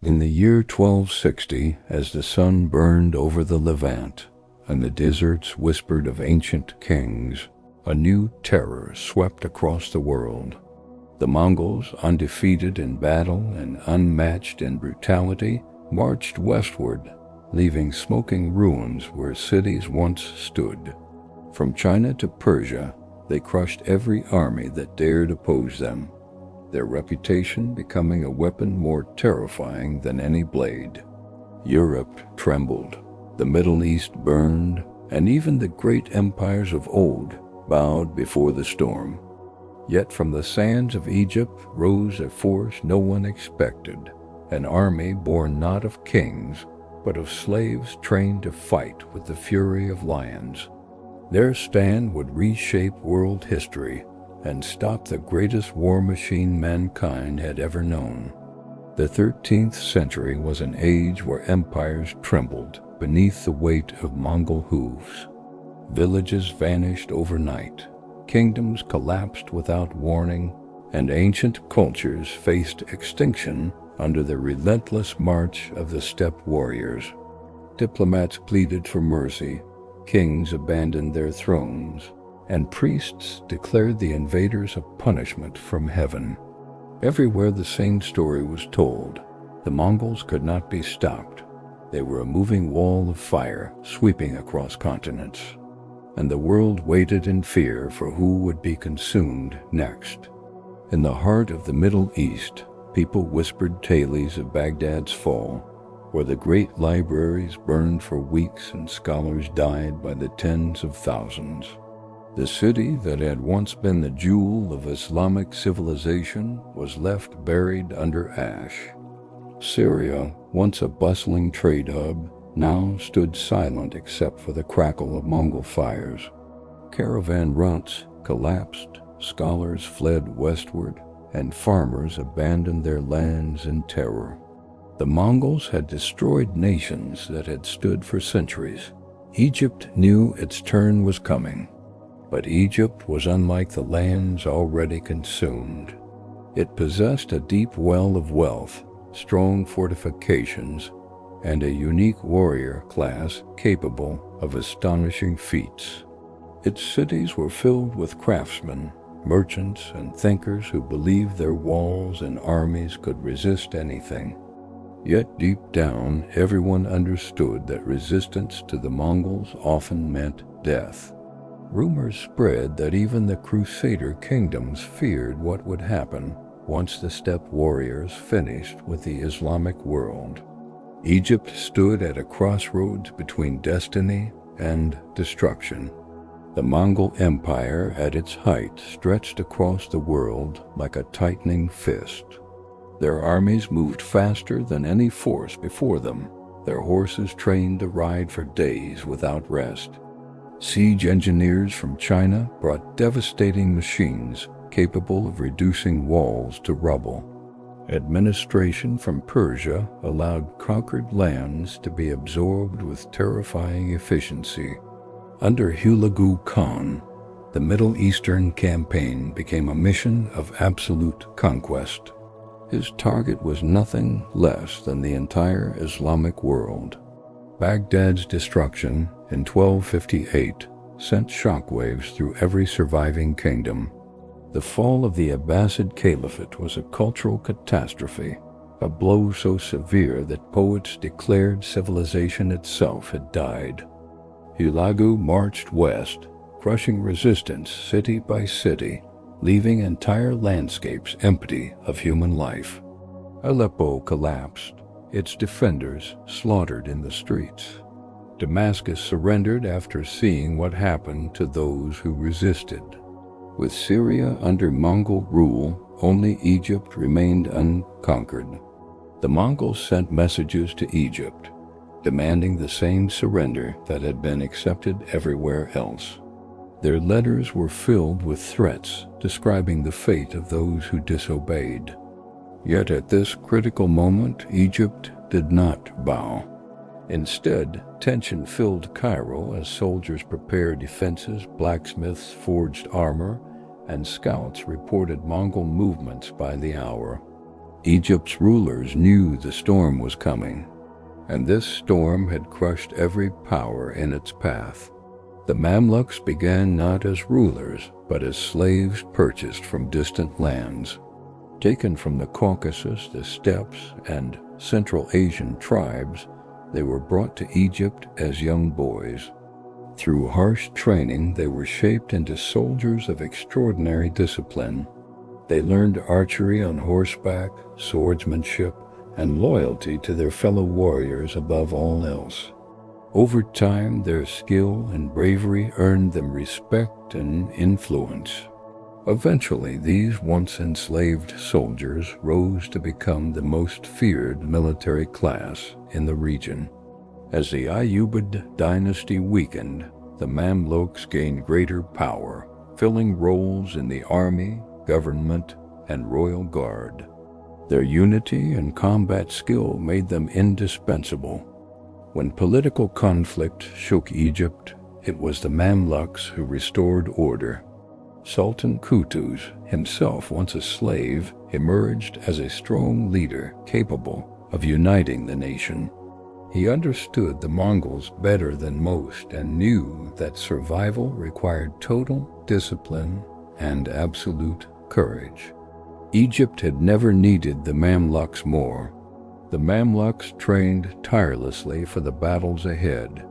In the year 1260, as the sun burned over the Levant, and the deserts whispered of ancient kings, a new terror swept across the world. The Mongols, undefeated in battle and unmatched in brutality, marched westward, leaving smoking ruins where cities once stood. From China to Persia, they crushed every army that dared oppose them, their reputation becoming a weapon more terrifying than any blade. Europe trembled, the Middle East burned, and even the great empires of old bowed before the storm. Yet from the sands of Egypt rose a force no one expected, an army born not of kings, but of slaves trained to fight with the fury of lions. Their stand would reshape world history and stop the greatest war machine mankind had ever known. The 13th century was an age where empires trembled beneath the weight of Mongol hooves. Villages vanished overnight, kingdoms collapsed without warning, and ancient cultures faced extinction under the relentless march of the steppe warriors. Diplomats pleaded for mercy, kings abandoned their thrones, and priests declared the invaders a punishment from heaven. Everywhere the same story was told. The Mongols could not be stopped. They were a moving wall of fire sweeping across continents, and the world waited in fear for who would be consumed next. In the heart of the Middle East, people whispered tales of Baghdad's fall, where the great libraries burned for weeks and scholars died by the tens of thousands. The city that had once been the jewel of Islamic civilization was left buried under ash. Syria, once a bustling trade hub, now stood silent except for the crackle of Mongol fires. Caravan routes collapsed, scholars fled westward, and farmers abandoned their lands in terror. The Mongols had destroyed nations that had stood for centuries. Egypt knew its turn was coming. But Egypt was unlike the lands already consumed. It possessed a deep well of wealth, strong fortifications, and a unique warrior class capable of astonishing feats. Its cities were filled with craftsmen, merchants, and thinkers who believed their walls and armies could resist anything. Yet deep down, everyone understood that resistance to the Mongols often meant death. Rumors spread that even the Crusader kingdoms feared what would happen once the steppe warriors finished with the Islamic world. Egypt stood at a crossroads between destiny and destruction. The Mongol Empire at its height stretched across the world like a tightening fist. Their armies moved faster than any force before them, their horses trained to ride for days without rest. Siege engineers from China brought devastating machines capable of reducing walls to rubble. Administration from Persia allowed conquered lands to be absorbed with terrifying efficiency. Under Hulagu Khan, the Middle Eastern campaign became a mission of absolute conquest. His target was nothing less than the entire Islamic world. Baghdad's destruction in 1258 sent shockwaves through every surviving kingdom. The fall of the Abbasid Caliphate was a cultural catastrophe, a blow so severe that poets declared civilization itself had died. Hulagu marched west, crushing resistance city by city, leaving entire landscapes empty of human life. Aleppo collapsed, its defenders slaughtered in the streets. Damascus surrendered after seeing what happened to those who resisted. With Syria under Mongol rule, only Egypt remained unconquered. The Mongols sent messages to Egypt, demanding the same surrender that had been accepted everywhere else. Their letters were filled with threats describing the fate of those who disobeyed. Yet at this critical moment, Egypt did not bow. Instead, tension filled Cairo as soldiers prepared defenses, blacksmiths forged armor, and scouts reported Mongol movements by the hour. Egypt's rulers knew the storm was coming, and this storm had crushed every power in its path. The Mamluks began not as rulers, but as slaves purchased from distant lands. Taken from the Caucasus, the steppes, and Central Asian tribes, they were brought to Egypt as young boys. Through harsh training, they were shaped into soldiers of extraordinary discipline. They learned archery on horseback, swordsmanship, and loyalty to their fellow warriors above all else. Over time, their skill and bravery earned them respect and influence. Eventually, these once enslaved soldiers rose to become the most feared military class in the region. As the Ayyubid dynasty weakened, the Mamluks gained greater power, filling roles in the army, government, and royal guard. Their unity and combat skill made them indispensable. When political conflict shook Egypt, it was the Mamluks who restored order. Sultan Qutuz, himself once a slave, emerged as a strong leader capable of uniting the nation. He understood the Mongols better than most and knew that survival required total discipline and absolute courage. Egypt had never needed the Mamluks more. The Mamluks trained tirelessly for the battles ahead.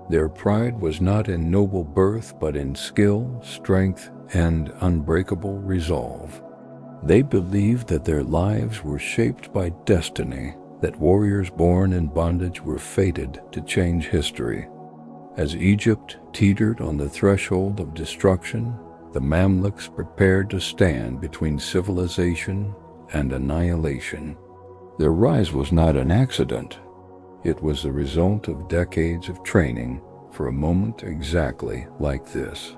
Their pride was not in noble birth, but in skill, strength, and unbreakable resolve. They believed that their lives were shaped by destiny, that warriors born in bondage were fated to change history. As Egypt teetered on the threshold of destruction, the Mamluks prepared to stand between civilization and annihilation. Their rise was not an accident. It was the result of decades of training for a moment exactly like this.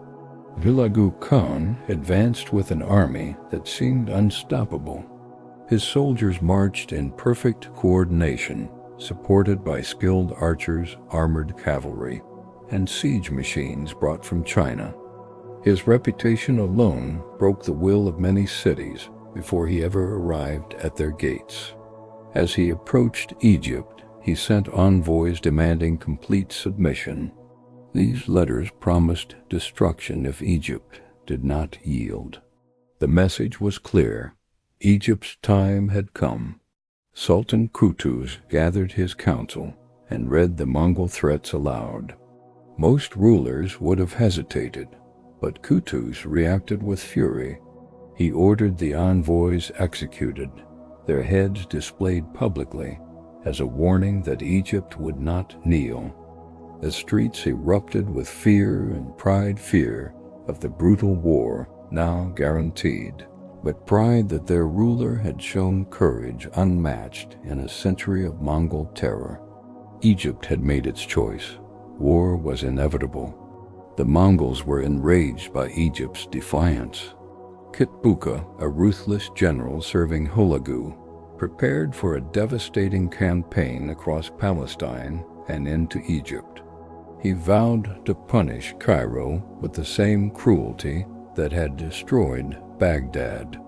Hulagu Khan advanced with an army that seemed unstoppable. His soldiers marched in perfect coordination, supported by skilled archers, armored cavalry, and siege machines brought from China. His reputation alone broke the will of many cities before he ever arrived at their gates. As he approached Egypt, he sent envoys demanding complete submission. These letters promised destruction if Egypt did not yield. The message was clear. Egypt's time had come. Sultan Qutuz gathered his council and read the Mongol threats aloud. Most rulers would have hesitated, but Qutuz reacted with fury. He ordered the envoys executed, their heads displayed publicly as a warning that Egypt would not kneel. The streets erupted with fear of the brutal war now guaranteed, but pride that their ruler had shown courage unmatched in a century of Mongol terror. Egypt had made its choice. War was inevitable. The Mongols were enraged by Egypt's defiance. Kitbuqa, a ruthless general serving Hulagu, prepared for a devastating campaign across Palestine and into Egypt. He vowed to punish Cairo with the same cruelty that had destroyed Baghdad.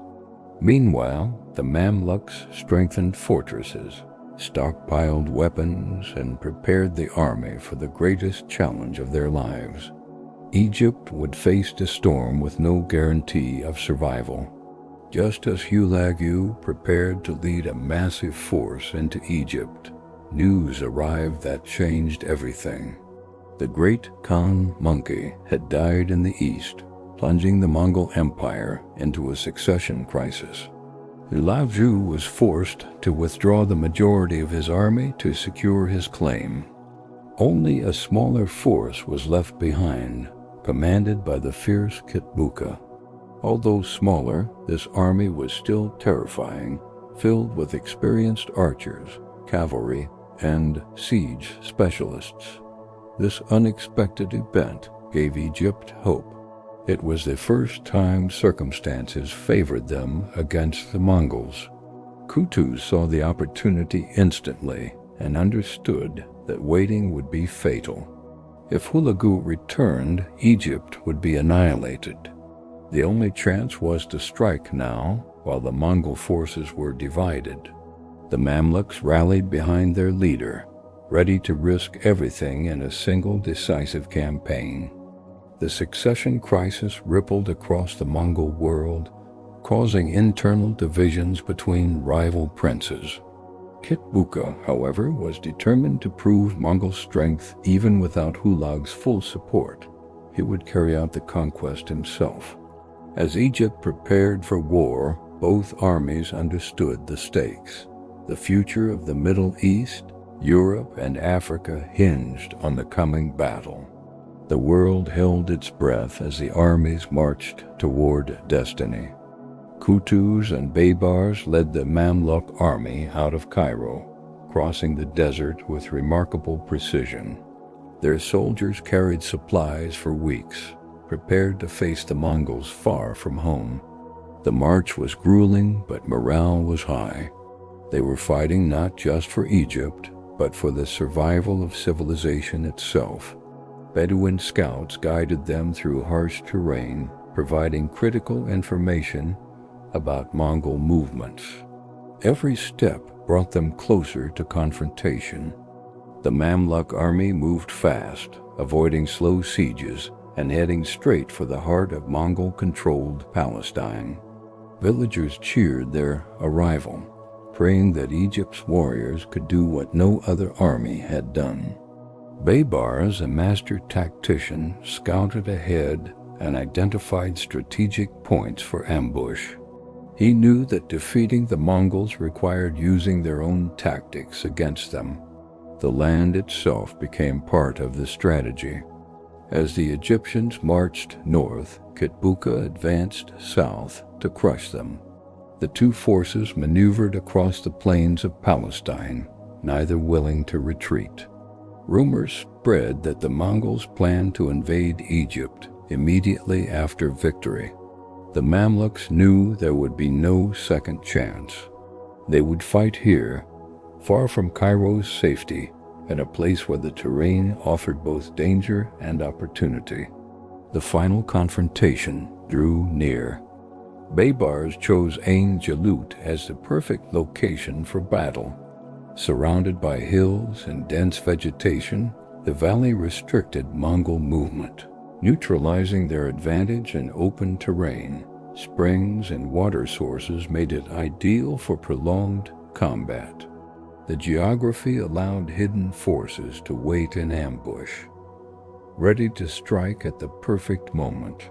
Meanwhile, the Mamluks strengthened fortresses, stockpiled weapons, and prepared the army for the greatest challenge of their lives. Egypt would face the storm with no guarantee of survival. Just as Hulagu prepared to lead a massive force into Egypt, news arrived that changed everything. The great Khan monkey had died in the east, plunging the Mongol Empire into a succession crisis. Hulagu was forced to withdraw the majority of his army to secure his claim. Only a smaller force was left behind, commanded by the fierce Kitbuqa. Although smaller, this army was still terrifying, filled with experienced archers, cavalry, and siege specialists. This unexpected event gave Egypt hope. It was the first time circumstances favored them against the Mongols. Qutuz saw the opportunity instantly and understood that waiting would be fatal. If Hulagu returned, Egypt would be annihilated. The only chance was to strike now while the Mongol forces were divided. The Mamluks rallied behind their leader, ready to risk everything in a single decisive campaign. The succession crisis rippled across the Mongol world, causing internal divisions between rival princes. Kitbuqa, however, was determined to prove Mongol strength even without Hulag's full support. He would carry out the conquest himself. As Egypt prepared for war, both armies understood the stakes. The future of the Middle East, Europe, and Africa hinged on the coming battle. The world held its breath as the armies marched toward destiny. Qutuz and Baibars led the Mamluk army out of Cairo, crossing the desert with remarkable precision. Their soldiers carried supplies for weeks, prepared to face the Mongols far from home. The march was grueling, but morale was high. They were fighting not just for Egypt, but for the survival of civilization itself. Bedouin scouts guided them through harsh terrain, providing critical information about Mongol movements. Every step brought them closer to confrontation. The Mamluk army moved fast, avoiding slow sieges and heading straight for the heart of Mongol-controlled Palestine. Villagers cheered their arrival, praying that Egypt's warriors could do what no other army had done. Baibars, a master tactician, scouted ahead and identified strategic points for ambush. He knew that defeating the Mongols required using their own tactics against them. The land itself became part of the strategy. As the Egyptians marched north, Kitbuqa advanced south to crush them. The two forces maneuvered across the plains of Palestine, neither willing to retreat. Rumors spread that the Mongols planned to invade Egypt immediately after victory. The Mamluks knew there would be no second chance. They would fight here, far from Cairo's safety, in a place where the terrain offered both danger and opportunity. The final confrontation drew near. Baibars chose Ain Jalut as the perfect location for battle. Surrounded by hills and dense vegetation, the valley restricted Mongol movement. Neutralizing their advantage in open terrain, springs and water sources made it ideal for prolonged combat. The geography allowed hidden forces to wait in ambush, ready to strike at the perfect moment.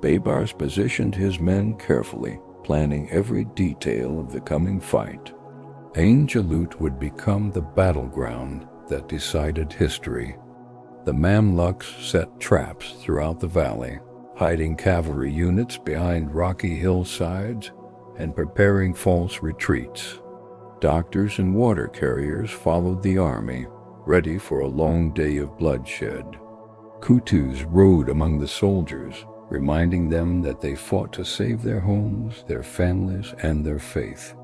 Baibars positioned his men carefully, planning every detail of the coming fight. Ain Jalut would become the battleground that decided history. The Mamluks set traps throughout the valley, hiding cavalry units behind rocky hillsides and preparing false retreats. Doctors and water carriers followed the army, ready for a long day of bloodshed. Qutuz rode among the soldiers, reminding them that they fought to save their homes, their families, and their faith.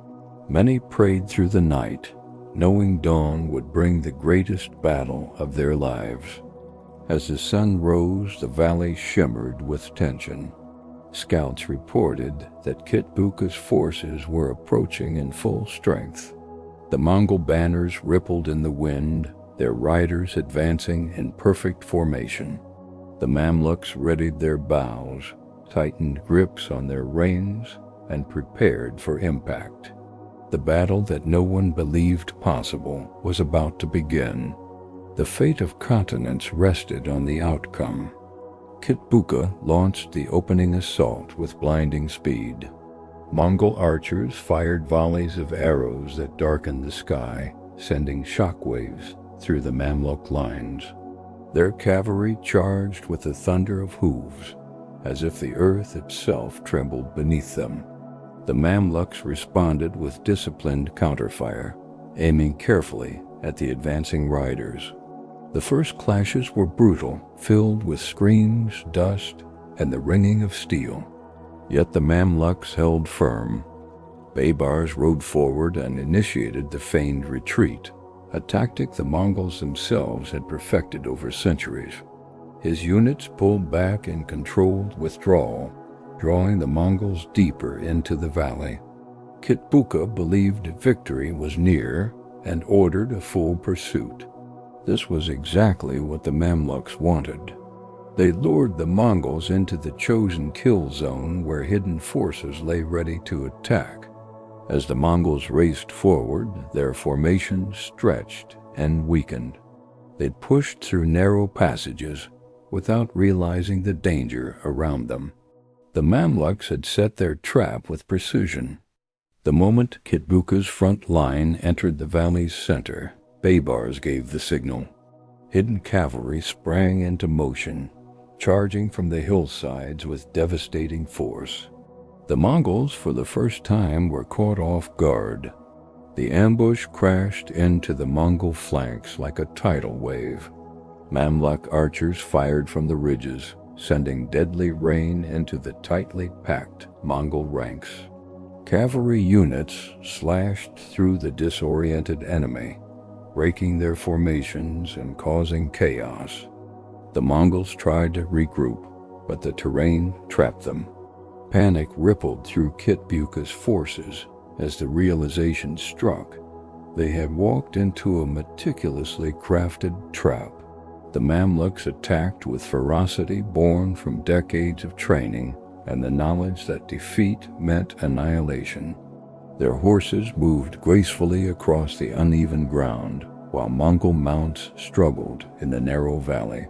Many prayed through the night, knowing dawn would bring the greatest battle of their lives. As the sun rose, the valley shimmered with tension. Scouts reported that Kitbuqa's forces were approaching in full strength. The Mongol banners rippled in the wind, their riders advancing in perfect formation. The Mamluks readied their bows, tightened grips on their reins, and prepared for impact. The battle that no one believed possible was about to begin. The fate of continents rested on the outcome. Kitbuqa launched the opening assault with blinding speed. Mongol archers fired volleys of arrows that darkened the sky, sending shockwaves through the Mamluk lines. Their cavalry charged with the thunder of hooves, as if the earth itself trembled beneath them. The Mamluks responded with disciplined counterfire, aiming carefully at the advancing riders. The first clashes were brutal, filled with screams, dust, and the ringing of steel. Yet the Mamluks held firm. Baibars rode forward and initiated the feigned retreat, a tactic the Mongols themselves had perfected over centuries. His units pulled back in controlled withdrawal, drawing the Mongols deeper into the valley. Kitbuqa believed victory was near and ordered a full pursuit. This was exactly what the Mamluks wanted. They lured the Mongols into the chosen kill zone where hidden forces lay ready to attack. As the Mongols raced forward, their formation stretched and weakened. They pushed through narrow passages without realizing the danger around them. The Mamluks had set their trap with precision. The moment Kitbuqa's front line entered the valley's center, Baibars gave the signal. Hidden cavalry sprang into motion, charging from the hillsides with devastating force. The Mongols, for the first time, were caught off guard. The ambush crashed into the Mongol flanks like a tidal wave. Mamluk archers fired from the ridges, sending deadly rain into the tightly packed Mongol ranks. Cavalry units slashed through the disoriented enemy, breaking their formations and causing chaos. The Mongols tried to regroup, but the terrain trapped them. Panic rippled through Kitbuqa's forces as the realization struck. They had walked into a meticulously crafted trap. The Mamluks attacked with ferocity born from decades of training and the knowledge that defeat meant annihilation. Their horses moved gracefully across the uneven ground, while Mongol mounts struggled in the narrow valley.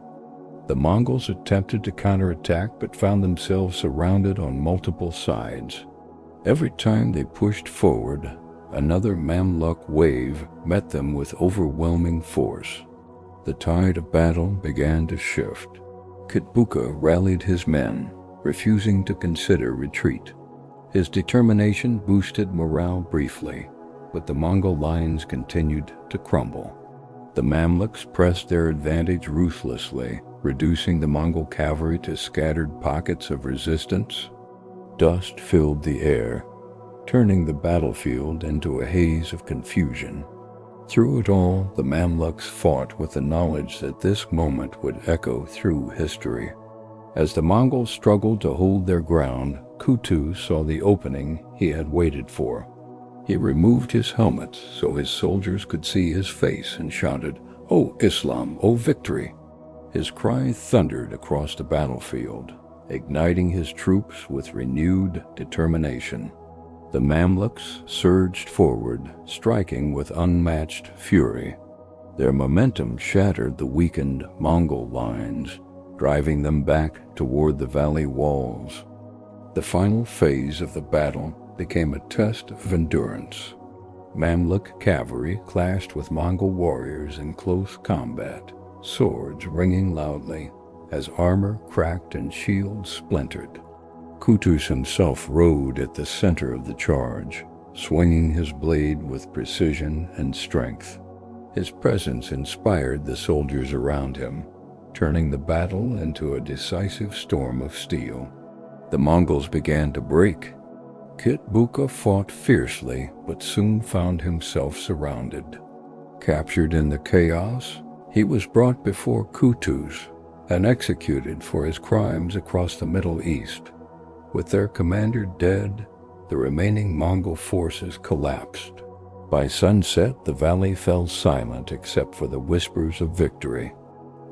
The Mongols attempted to counterattack but found themselves surrounded on multiple sides. Every time they pushed forward, another Mamluk wave met them with overwhelming force. The tide of battle began to shift. Kitbuqa rallied his men, refusing to consider retreat. His determination boosted morale briefly, but the Mongol lines continued to crumble. The Mamluks pressed their advantage ruthlessly, reducing the Mongol cavalry to scattered pockets of resistance. Dust filled the air, turning the battlefield into a haze of confusion. Through it all, the Mamluks fought with the knowledge that this moment would echo through history. As the Mongols struggled to hold their ground, Qutuz saw the opening he had waited for. He removed his helmet so his soldiers could see his face and shouted, "O Islam, O victory!" His cry thundered across the battlefield, igniting his troops with renewed determination. The Mamluks surged forward, striking with unmatched fury. Their momentum shattered the weakened Mongol lines, driving them back toward the valley walls. The final phase of the battle became a test of endurance. Mamluk cavalry clashed with Mongol warriors in close combat, swords ringing loudly as armor cracked and shields splintered. Qutuz himself rode at the center of the charge, swinging his blade with precision and strength. His presence inspired the soldiers around him, turning the battle into a decisive storm of steel. The Mongols began to break. Kitbuqa fought fiercely, but soon found himself surrounded. Captured in the chaos, he was brought before Qutuz and executed for his crimes across the Middle East. With their commander dead, the remaining Mongol forces collapsed. By sunset, the valley fell silent except for the whispers of victory.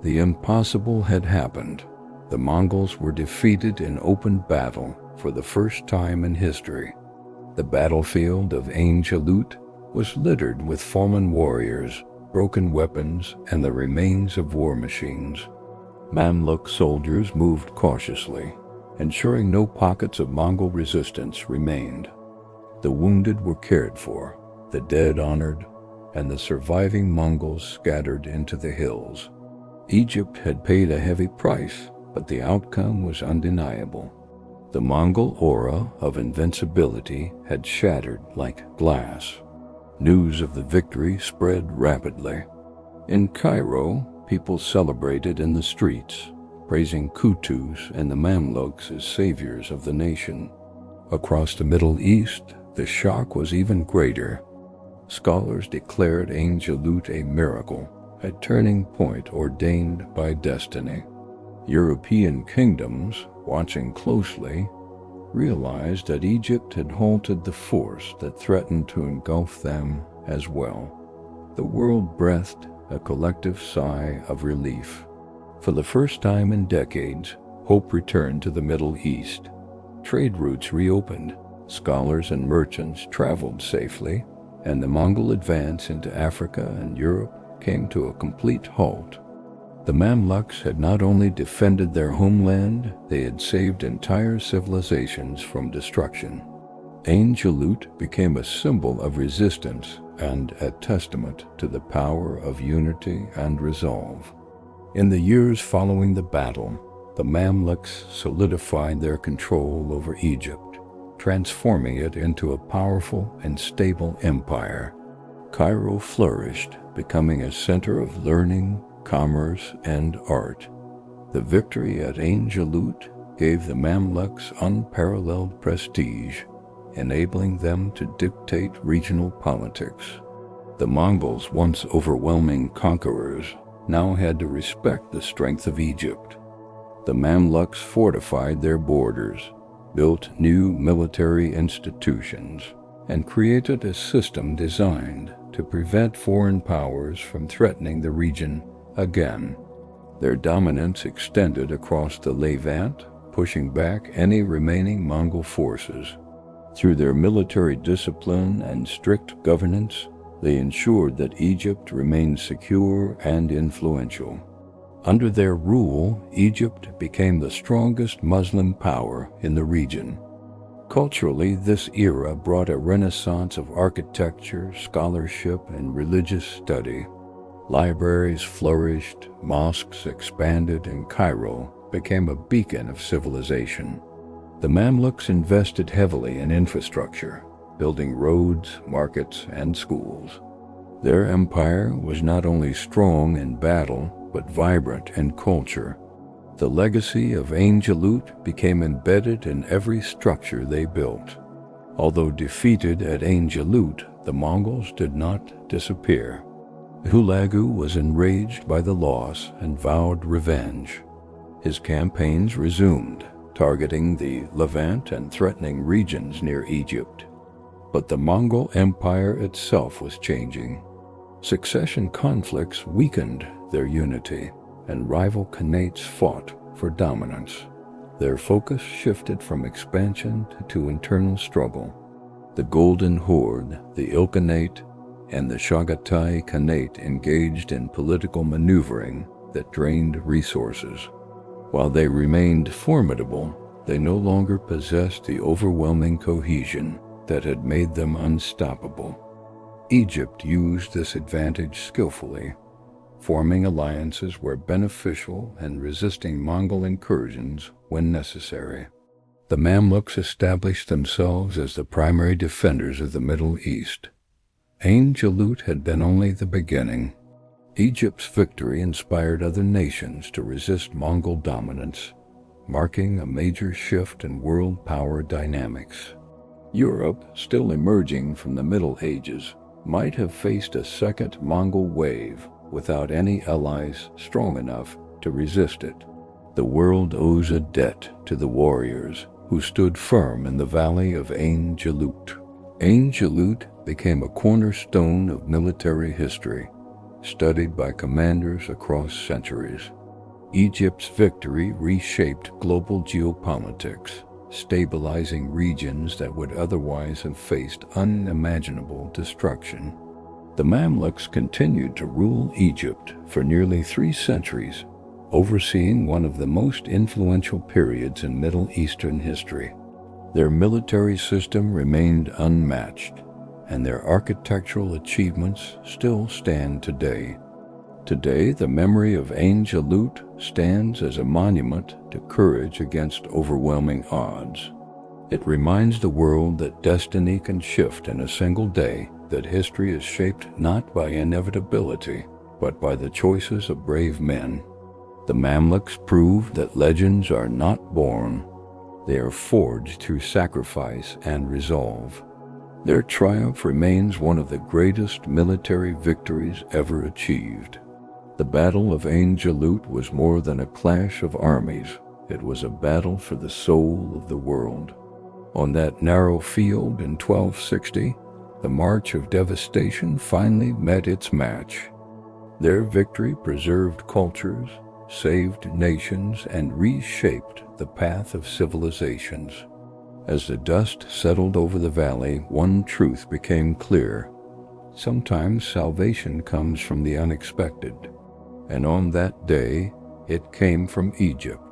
The impossible had happened. The Mongols were defeated in open battle for the first time in history. The battlefield of Ain Jalut was littered with fallen warriors, broken weapons, and the remains of war machines. Mamluk soldiers moved cautiously, ensuring no pockets of Mongol resistance remained. The wounded were cared for, the dead honored, and the surviving Mongols scattered into the hills. Egypt had paid a heavy price, but the outcome was undeniable. The Mongol aura of invincibility had shattered like glass. News of the victory spread rapidly. In Cairo, people celebrated in the streets, praising Qutuz and the Mamluks as saviors of the nation. Across the Middle East, the shock was even greater. Scholars declared Ain Jalut a miracle, a turning point ordained by destiny. European kingdoms, watching closely, realized that Egypt had halted the force that threatened to engulf them as well. The world breathed a collective sigh of relief. For the first time in decades, hope returned to the Middle East. Trade routes reopened, scholars and merchants traveled safely, and the Mongol advance into Africa and Europe came to a complete halt. The Mamluks had not only defended their homeland, they had saved entire civilizations from destruction. Ain Jalut became a symbol of resistance and a testament to the power of unity and resolve. In the years following the battle, the Mamluks solidified their control over Egypt, transforming it into a powerful and stable empire. Cairo flourished, becoming a center of learning, commerce, and art. The victory at Ain Jalut gave the Mamluks unparalleled prestige, enabling them to dictate regional politics. The Mongols, once overwhelming conquerors, now had to respect the strength of Egypt. The Mamluks fortified their borders, built new military institutions, and created a system designed to prevent foreign powers from threatening the region again. Their dominance extended across the Levant, pushing back any remaining Mongol forces. Through their military discipline and strict governance, they ensured that Egypt remained secure and influential. Under their rule, Egypt became the strongest Muslim power in the region. Culturally, this era brought a renaissance of architecture, scholarship, and religious study. Libraries flourished, mosques expanded, and Cairo became a beacon of civilization. The Mamluks invested heavily in infrastructure, building roads, markets, and schools. Their empire was not only strong in battle, but vibrant in culture. The legacy of Ain Jalut became embedded in every structure they built. Although defeated at Ain Jalut, the Mongols did not disappear. Hulagu was enraged by the loss and vowed revenge. His campaigns resumed, targeting the Levant and threatening regions near Egypt. But the Mongol Empire itself was changing. Succession conflicts weakened their unity, and rival Khanates fought for dominance. Their focus shifted from expansion to internal struggle. The Golden Horde, the Ilkhanate, and the Chagatai Khanate engaged in political maneuvering that drained resources. While they remained formidable, they no longer possessed the overwhelming cohesion that had made them unstoppable. Egypt used this advantage skillfully, forming alliances where beneficial and resisting Mongol incursions when necessary. The Mamluks established themselves as the primary defenders of the Middle East. Ain Jalut had been only the beginning. Egypt's victory inspired other nations to resist Mongol dominance, marking a major shift in world power dynamics. Europe, still emerging from the Middle Ages, might have faced a second Mongol wave without any allies strong enough to resist it. The world owes a debt to the warriors who stood firm in the valley of Ain Jalut. Ain Jalut became a cornerstone of military history, studied by commanders across centuries. Egypt's victory reshaped global geopolitics, stabilizing regions that would otherwise have faced unimaginable destruction. The Mamluks continued to rule Egypt for nearly 3 centuries, overseeing one of the most influential periods in Middle Eastern history. Their military system remained unmatched, and their architectural achievements still stand today. Today, the memory of Ain Jalut stands as a monument to courage against overwhelming odds. It reminds the world that destiny can shift in a single day, that history is shaped not by inevitability, but by the choices of brave men. The Mamluks proved that legends are not born. They are forged through sacrifice and resolve. Their triumph remains one of the greatest military victories ever achieved. The Battle of Ain Jalut was more than a clash of armies. It was a battle for the soul of the world. On that narrow field in 1260, the march of devastation finally met its match. Their victory preserved cultures, saved nations, and reshaped the path of civilizations. As the dust settled over the valley, one truth became clear. Sometimes salvation comes from the unexpected, and on that day, it came from Egypt.